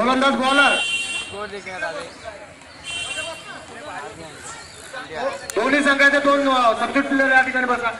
गोलंदाज बॉलर दोन्ही संघाचे दोन सबस्टिट्यूट प्लेयर या ठिकाणी बसा।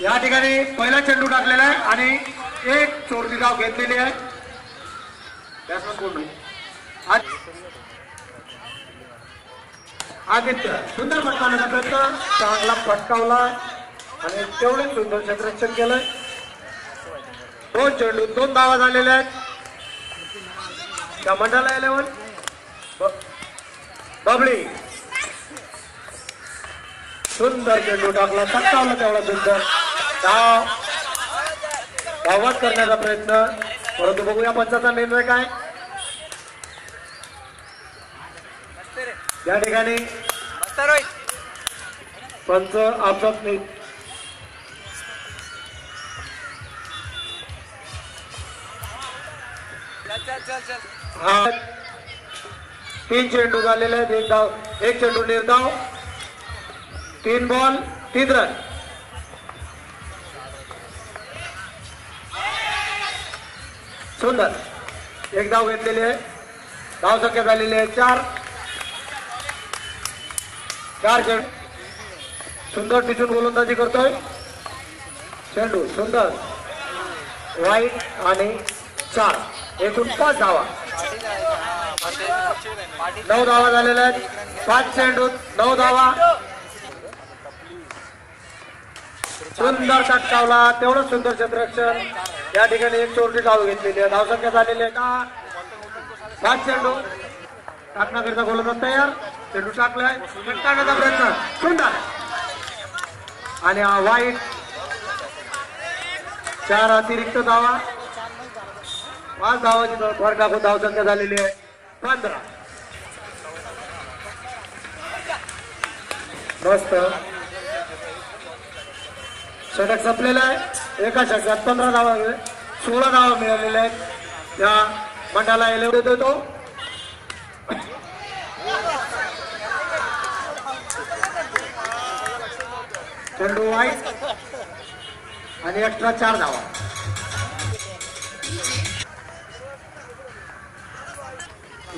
या ठिकाणी पहिला चेंडू टाकलेला आहे आणि एक चोरटी धाव घेतलेली आहे। बॅट्समन कोण नाही आदित्य सुंदर फटकावण्याचा प्रयत्न चांगला फटकावला आणि तेवढे सुंदर क्षेत्ररक्षण केलंय। दोन चेंडू दोन धावा झालेल्या आहेत त्या मंडळाला 11 बबली सुंदर चेंडू टाकला फटकावला तेवढा सुंदर धाव धावत करण्याचा प्रयत्न परंतु बघूया पंचाचा निर्णय काय। या ठिकाणी पंच आपसात नाही हा 3 चेंडू झालेले आहेत एक धाव एक चेंडू निर्धाव 3 बॉल 3 रन। सुंदर एक धाव घेतलेली आहे धाव संख्या झालेली आहे 4 चेंडू सुंदर टिचून गोलंदाजी करतोय चेंडू सुंदर वाईट आणि 4 एकूण 5 धावा 9 धावा झालेल्या आहेत 5 चेंडू 9 धावा सुंदर फटकावला तेवढं सुंदर क्षेत्ररक्षण या ठिकाणी एक चोरटी धाव घेतलेली आहे धाव संख्या झालेली आहे का 5 चेंडू टाकण्याकरिता गोलंदाज तयार चेंडू टाकलाय फटकावण्याचा प्रयत्न सुंदर आणि वाईट 4 अतिरिक्त धावा 5 धावाची भर टाकून धाव संख्या झालेली आहे 15 मस्त षटक संपलेलं आहे एका षटकात 15 धावा 16 धावा मिळालेल्या आहेत या मंडळाला 11 देतो चेंडू वाईट आणि एक्स्ट्रा 4 धावा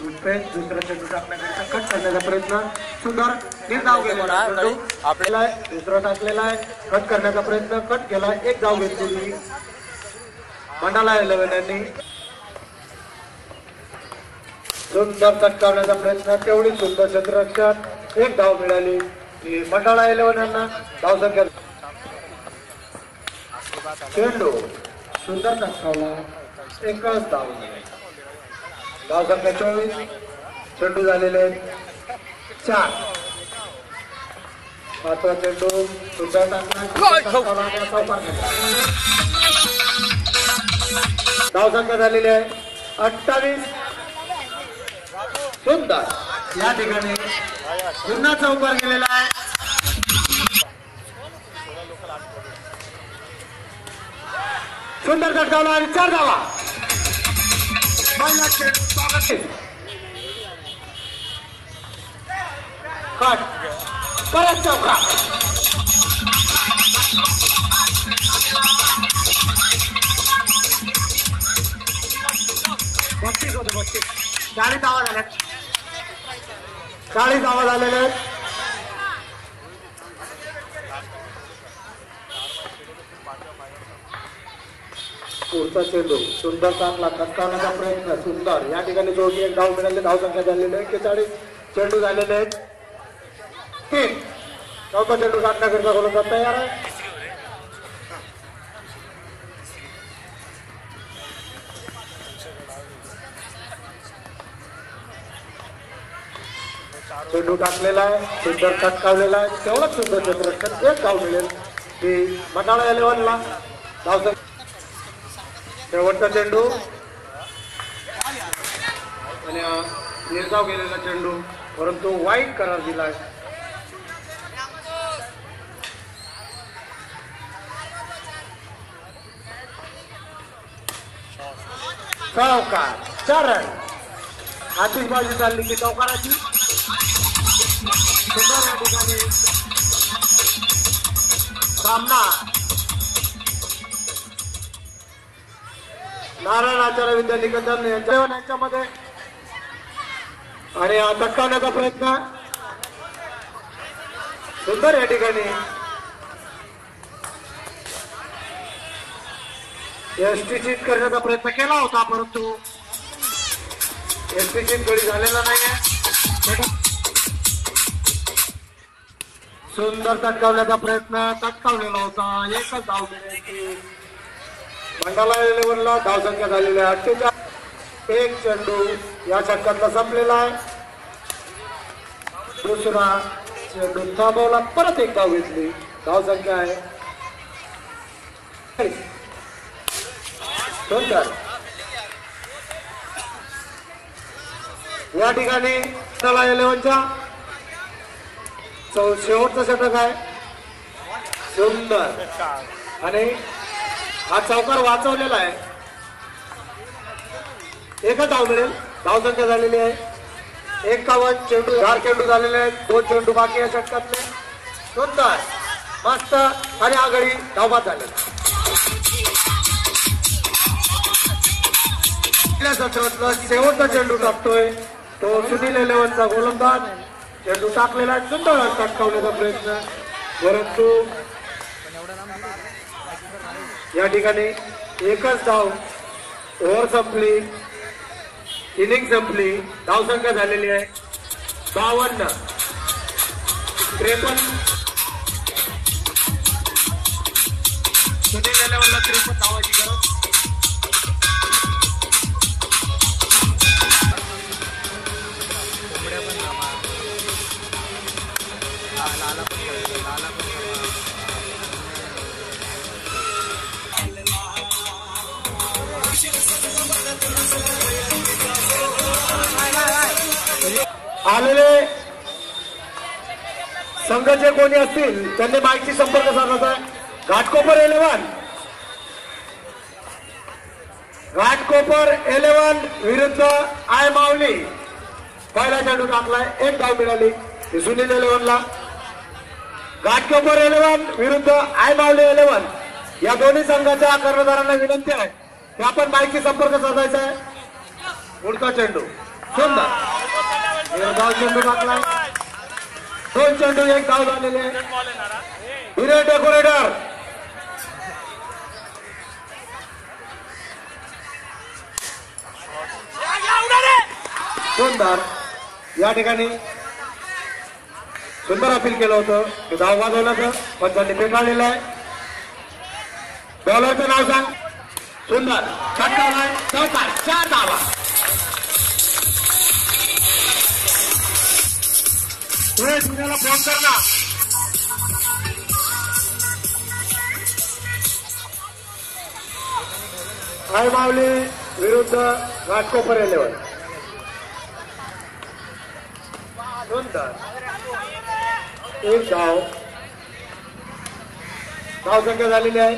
दुसरा चेंडू टाकण्याकरिता कट करण्याचा प्रयत्न सुंदर निर्धाव केलेला आपल्याला दुसरा टाकलेला आहे कट करण्याचा प्रयत्न कट केला एक धाव घेतलेली मंडळा 11 यांनी सुंदर चटकावण्याचा प्रयत्न तेवढी सुंदर क्षेत्ररक्षण एक धाव मिळाली मंडळा 11 यांना धाव संख्या चेंडू सुंदर चटकावला एकच धाव धाव संख्या 24 चेंडू झालेले 4 पाचवा चेंडू सुंदर धाव संख्या झालेली आहे 28 सुंदर या ठिकाणी पुन्हा चौकार गेलेला आहे सुंदर चटकावला आणि 4 धावा कट परत चौका बत्तीस होते 40 धावा झाल्या 40 धावा झालेल्या आहेत पुढचा चेंडू सुंदर चांगला फटकावण्याचा प्रयत्न सुंदर या ठिकाणी जोडी एक धाव मिळाले धाव संख्या झालेली आहे 41 चेंडू झालेले आहेत 3 चौथा चेंडू टाकण्याकरिता गोलंदाज तयार आहे चेंडू टाकलेला आहे सुंदर फटकावलेला आहे तेवढाच सुंदर क्षेत्ररक्षण एक धाव मिळेल की मंडळा 11 ला धाव संख्या शेवटचा चेंडू आणि निर्धाव केलेला चेंडू परंतु वाईट करार दिलाय चौकार 4 रन आतिषबाजी चालली की चौकाराची सुंदर या ठिकाणी सामना नारायण आचार्य विद्यानिकेतन यांच्यामध्ये आणि अटकावण्याचा प्रयत्न सुंदर या ठिकाणी एसटी चीट करण्याचा प्रयत्न केला होता, परंतु एसटी चीट गडी झालेला नाहीये. सुंदर तटकावण्याचा प्रयत्न तटकावलेला होता. एकच धाव मिळाली. मंडाला 11ला धावसंख्या झालेली आहे 48. एक चेंडू या षटकातला संपलेला आहे. दुसरा चेंडू थांबवला, परत एक धाव घेतली. धावसंख्या आहे सुंदर. या ठिकाणी मंडाला 11च्या शेवटचं षटक आहे. सुंदर आणि हा चौकार वाचवलेला आहे. एकच धाव मिळेल. धावसंख्या झालेली आहे 51. चेंडू 4 चेंडू झालेले आहेत. 2 चेंडू बाकी या षटकातले. सुंदर मस्त आणि आघाडी धावबाद झालेला. सत्रातला शेवटचा चेंडू टाकतोय तो सुनील 11चा गोलंदाज. चेंडू टाकलेला आहे. सुंदर टाकवण्याचा प्रयत्न, परंतु या ठिकाणी एकच धाव. ओव्हर संपली, इनिंग संपली. धावसंख्या झालेली आहे 52. 53. सुनील 11ला 53 धावाची गरज. आलेले संघ जे कोणी असतील त्यांनी माईकशी संपर्क साधायचा आहे. घाटकोपर 11, घाटकोपर 11 विरुद्ध आय माऊली. पहिला चेंडू टाकलाय. एक धाव मिळाली सुनील 11ला. घाटकोपर 11 विरुद्ध आय माऊली 11 या दोन्ही संघाच्या कर्णधारांना विनंती आहे की आपण माईकशी संपर्क साधायचा आहे. पुढचा चेंडू सुंदर धाव. चेंडू टाकलाय. 2 चेंडू 1 धाव झालेले. हिरे डेकोरेटर सुंदर या ठिकाणी सुंदर अपील केलं होतं. धाव वाजवलं पण त्यांनी फेटाळलेलं आहे. बॉलरचं नाव सांग. सुंदर षटकालाय. चौकार 4 धावा. पुण्याला फोन कर ना. आय माऊली विरुद्ध घाटकोपर 11. सुंदर एक धाव. धावसंख्या झालेली आहे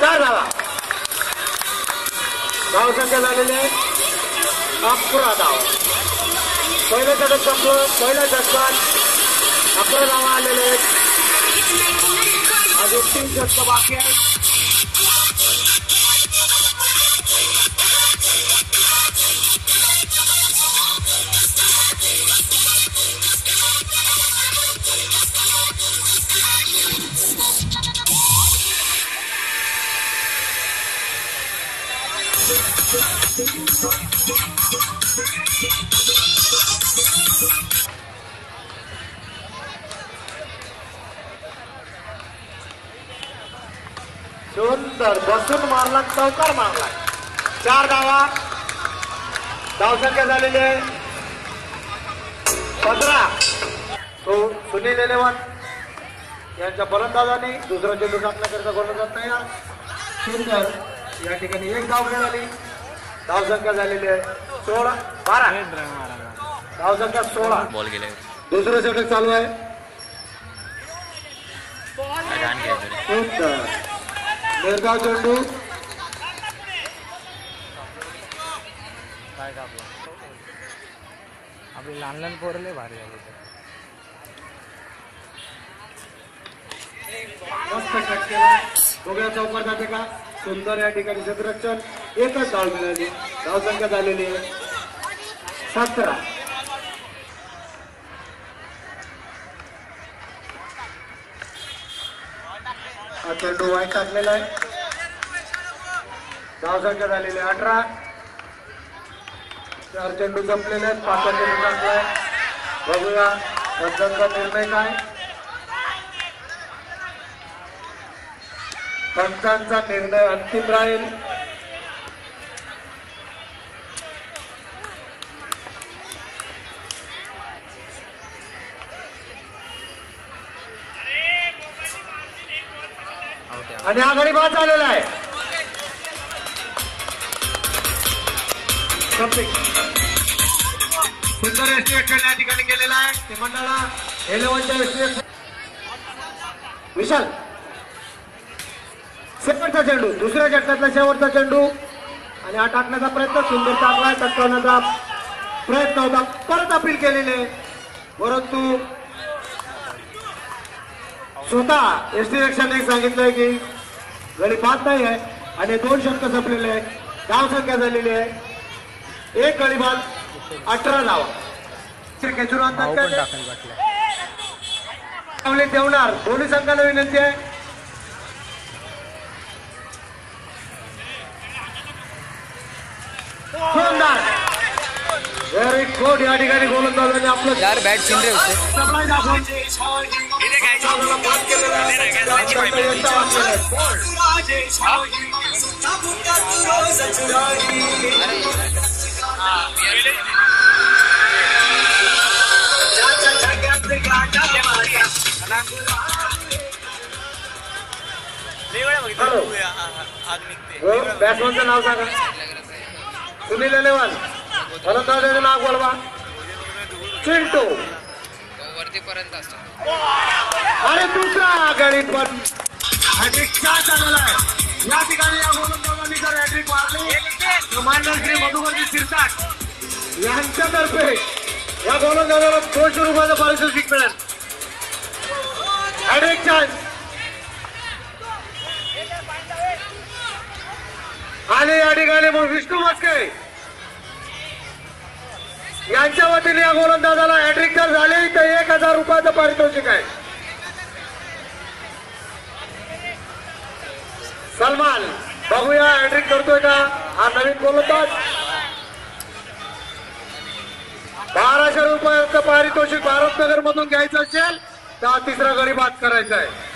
4 धावा. धावसंख्या झालेली आहे 11 धाव. पहिलं षटक संपलं. पहिल्या षटकात 11 धावा आलेले आहेत. अजून 3 षटकं बाकी आहेत. सुंदर बसून मारला. चौकार मारला. 4 धावा. धावसंख्या झालेली आहे 15. तो सुनील 11 यांच्या फलंदाजाने दुसरा चेंडू टाकण्याकरिता गोलंदाज तयार. सुंदर या ठिकाणी 1 धाव मिळाली. धावसंख्या झालेली आहे 12. धावसंख्या 16. दुसरं षटक चालू आहे. निर्धाव चेंडू आपली लहान लहान पोरं लय भारी झाली. मस्त कट केला. बघूया चौकार जाते का. सुंदर या ठिकाणी क्षेत्ररक्षण. एकच धाव मिळाली. धावसंख्या झालेली आहे 17. हा चेंडू वाईट टाकलेला आहे. धावसंख्या झालेली 18. 4 चेंडू संपलेले आहेत. 5 चेंडू टाकलाय. बघूया पंचांचा निर्णय काय. पंचांचा निर्णय अंतिम राहील. आणि आघाडी बाद झालेला आहे. सुंदर एस्टिमेशन या ठिकाणी केलेला आहे. ते मंडळा 11च्या एस्टिमेशन. विशाल शेवटचा चेंडू. दुसऱ्या षटकातला शेवटचा चेंडू आणि हा टाकण्याचा प्रयत्न. सुंदर टाकलाय. तटकावण्याचा प्रयत्न होता. परत अपील केलेले परंतु स्वतः एस्टिमेशनने सांगितलंय की गडी बाद नाही आहे आणि 2 षटक संपलेले आहे. धाव संख्या झालेली आहे 1 गडी बाद 18 धावा. देवणार दोन्ही संघाला विनंती आहे. Very good. या ठिकाणी गोलंदाजाने आपलं यार बैट छीन रहे उससे. बॅट्समनचं नाव सांगा. सुनील अलेवाल. फलंदाजाचं नाव बोलवा. चिंटू वरतीपर्यंत असतो. आणि दुसरा गडी पण हॅट्रिक झालेला आहे. या ठिकाणी या गोलंदाजांनी जर हॅट्रिक मारली कमांडर श्री मधुकरजी शिरसाट यांच्यातर्फे या गोलंदाजाला 200 रुपयाचं पारितोषिक मिळेल. Hattrick chance. आणि या ठिकाणी मग विष्णू मस्के यांच्या वतीने या गोलंदाजाला हॅट्रिक जर झाली तर 1000 रुपयाचं पारितोषिक आहे. सलमान बघूया हॅट्रिक करतोय का हा नवीन गोलंदाज. 1200 रुपयाचं पारितोषिक भारतनगर मधून घ्यायचं असेल तर तिसरा गडी बाद करायचा आहे.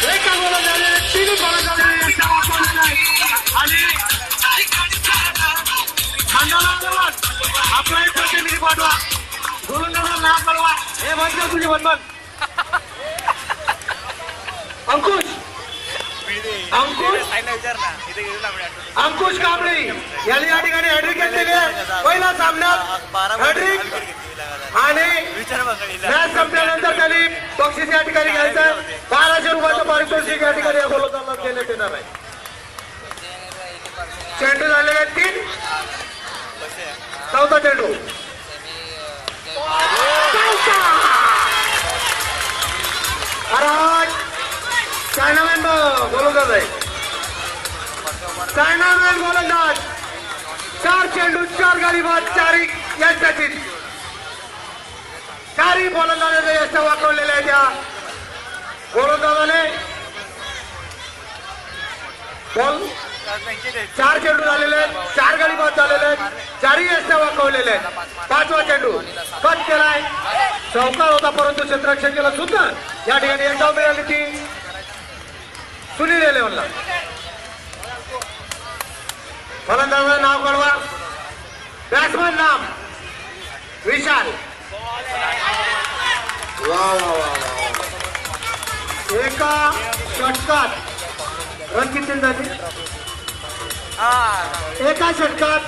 एका गोलंदाजाने 3 गोलंदाजाने आणि आपला एक प्रतिनिधी पाठवा. गोलंदाजाला नाव कळवा. हे म्हणतो तुझी बनबन. अंकुश अंकुश कांबळे यांनी या ठिकाणी हॅट्रिक घेतलेली आहे. पहिला सामन्यात हॅट्रिक आणि मॅच संपल्यानंतर त्यांनी बक्षीस या ठिकाणी घ्यायचं आहे. 1200 रुपयाचं पारितोषिक या ठिकाणी या गोलंदाजाला देण्यात येणार आहे. चेंडू झालेले 3. चौथा चेंडू. चायनामॅन गोलंदाज आहे. चायनामॅन गोलंदाज. 4 चेंडू 4 गडी बाद 4 यशातील 4 गोलंदाजाचे यश वाकवलेले आहे. त्या गोलंदाजाने बॉल 4 चेंडू झालेले आहेत. 4 गडी बाद झालेले आहेत. 4ही यश वाकवलेले आहेत. 5वा चेंडू कट केलाय. चौकार होता परंतु क्षेत्ररक्षण केलं सुंदर. या ठिकाणी एक धाव मिळाली ती सुनील अलेवालला. फलंदाजाचं नाव कळवा. बॅट्समन नाम विशाल. वा वा वा. एका षटकात रन किती झाली. एका षटकात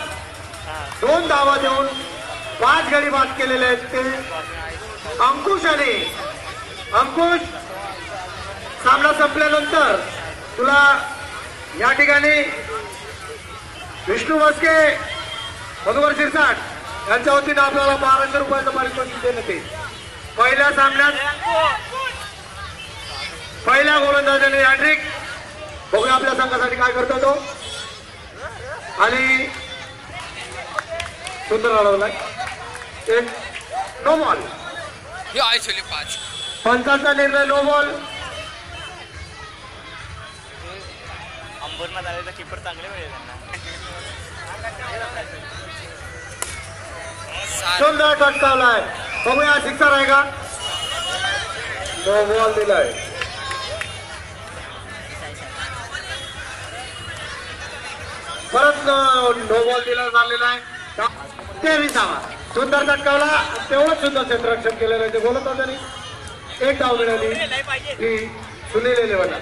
2 धावा देऊन 5 गडी बाद केलेले आहेत ते अंकुश. आणि अंकुश सामना संपल्यानंतर तुला या ठिकाणी विष्णू मस्के मधुकर शिरसाट यांच्या वतीनं आपल्याला 1200 रुपयाचं पारितोषिक देण्यात येईल. पहिल्या सामन्यात पहिल्या गोलंदाजाने हॅट्रिक. बघूया आपल्या संघासाठी काय करतो तो. आणि सुंदर अडवलाय. एक नो बॉल. हे आयसोले 5. पंचांचा निर्णय नो बॉल. अंबरनाथ आलेला कीपर चांगले मिळेल त्यांना. सुंदर टटकावलाय. बघूया सिक्सर आहे का. नो बॉल दिलाय. परत नो बॉल दिला झालेला आहे. 23वा सुंदर टटकावला. तेवढंच सुंदर क्षेत्ररक्षण केलेलं आहे. ते बोलत होते नाही. एक धाव मिळाली ती सुनील लेवला.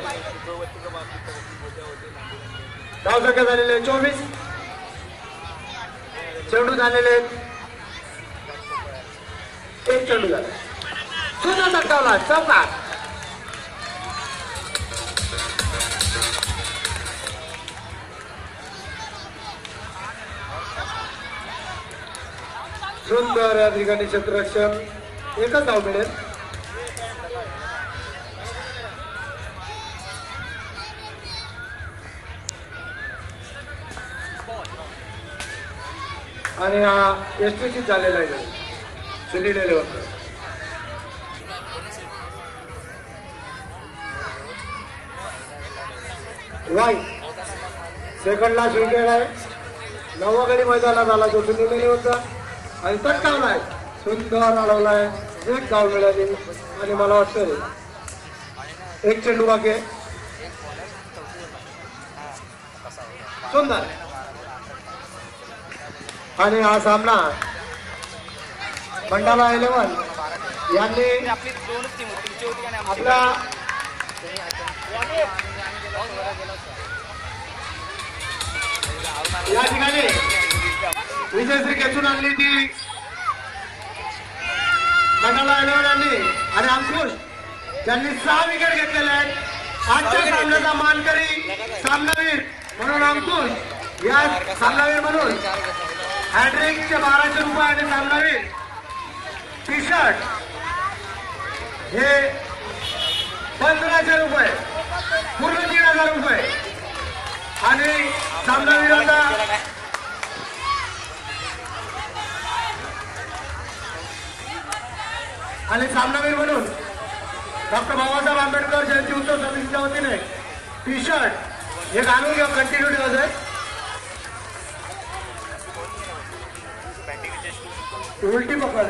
धावसंख्या झालेले 24. चेंडू झालेले एक चेंडू झाला. सुंदर टटकावला. चौकार. सुंदर या ठिकाणी क्षेत्ररक्षण. एकच धाव मिळेल. आणि हा एसटीसी झालेला आहे सुनील लेवल. वाईट सेकंडला विकेट आहे. 9वा गडी मैदानात आला तो सुनील लेवलचा. आणि तटकावलाय. सुंदर अडवलाय. एक धाव मिळाली. आणि मला वाटतं एक चेंडू बाकी आहे. सुंदर. आणि हा सामना मंडाला 11 यांनी आपल्या या ठिकाणी विजयश्री खेचून आणली ती मंडाला 11 यांनी. आणि अंकुश त्यांनी 6 विकेट घेतलेले आहेत. आजच्या सामन्याचा मानकरी सामनावीर म्हणून अंकुश या सामनावीर म्हणून हॅट्रिकचे 1200 रुपये आणि सामनावीर टी शर्ट हे 1500 रुपये पूर्ण 3000 रुपये. आणि सामनावीराचा आणि सामनावीर म्हणून डॉक्टर बाबासाहेब आंबेडकर जयंती उत्सव समितीच्या वतीने टी शर्ट हे घालून घ्या. कंटिन्यू ठेवायचं आहे. उलटी पकड.